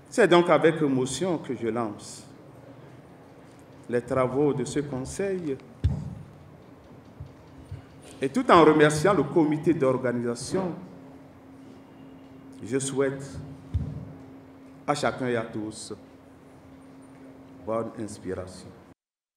C'est donc avec émotion que je lance les travaux de ce conseil et tout en remerciant le comité d'organisation, je souhaite à chacun et à tous bonne inspiration.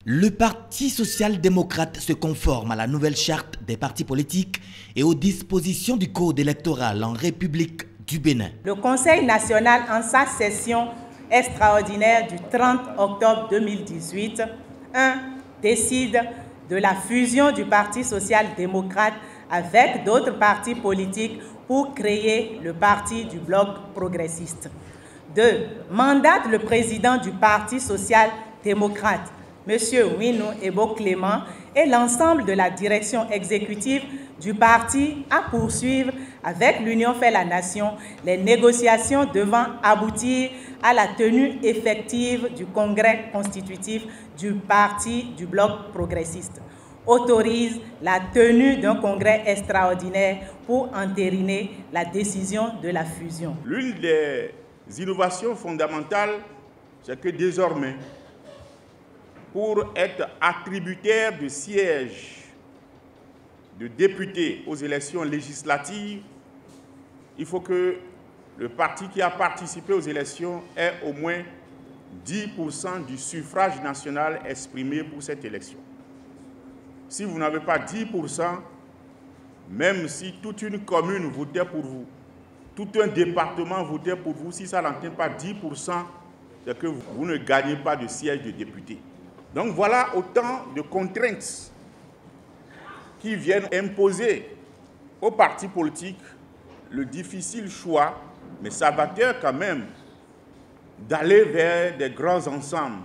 Le Parti social-démocrate se conforme à la nouvelle charte des partis politiques et aux dispositions du Code électoral en République du Bénin. Le Conseil national, en sa session extraordinaire du 30 octobre 2018, décide de la fusion du Parti social-démocrate avec d'autres partis politiques pour créer le Parti du Bloc progressiste. 2. Mandate le président du Parti social-démocrate, M. Ouinou Ebo Clément, et l'ensemble de la direction exécutive du parti à poursuivre avec l'Union fait la nation les négociations devant aboutir à la tenue effective du congrès constitutif du Parti du Bloc progressiste. Autorise la tenue d'un congrès extraordinaire pour entériner la décision de la fusion. L'une des innovations fondamentales, c'est que désormais, pour être attributaire de sièges de députés aux élections législatives, il faut que le parti qui a participé aux élections ait au moins 10% du suffrage national exprimé pour cette élection. Si vous n'avez pas 10%, même si toute une commune votait pour vous, tout un département votait pour vous, si ça n'atteint pas 10%, c'est que vous ne gagnez pas de siège de député. Donc voilà autant de contraintes qui viennent imposer aux partis politiques le difficile choix, mais salvateur quand même, d'aller vers des grands ensembles,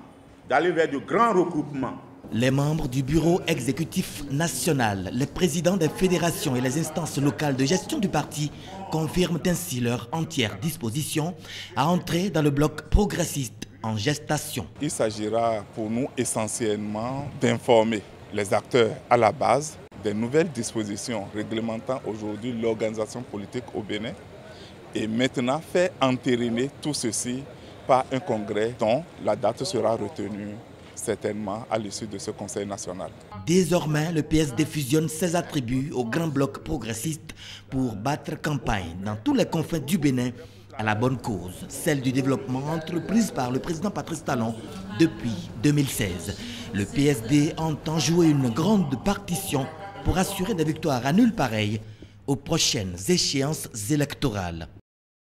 d'aller vers de grands regroupements. Les membres du bureau exécutif national, les présidents des fédérations et les instances locales de gestion du parti confirment ainsi leur entière disposition à entrer dans le bloc progressiste en gestation. Il s'agira pour nous essentiellement d'informer les acteurs à la base des nouvelles dispositions réglementant aujourd'hui l'organisation politique au Bénin et maintenant faire entériner tout ceci par un congrès dont la date sera retenue certainement à l'issue de ce Conseil national. Désormais, le PSD fusionne ses attributs au grand bloc progressiste pour battre campagne dans tous les confins du Bénin à la bonne cause, celle du développement entreprise par le président Patrice Talon depuis 2016. Le PSD entend jouer une grande partition pour assurer des victoires à nulle pareille aux prochaines échéances électorales.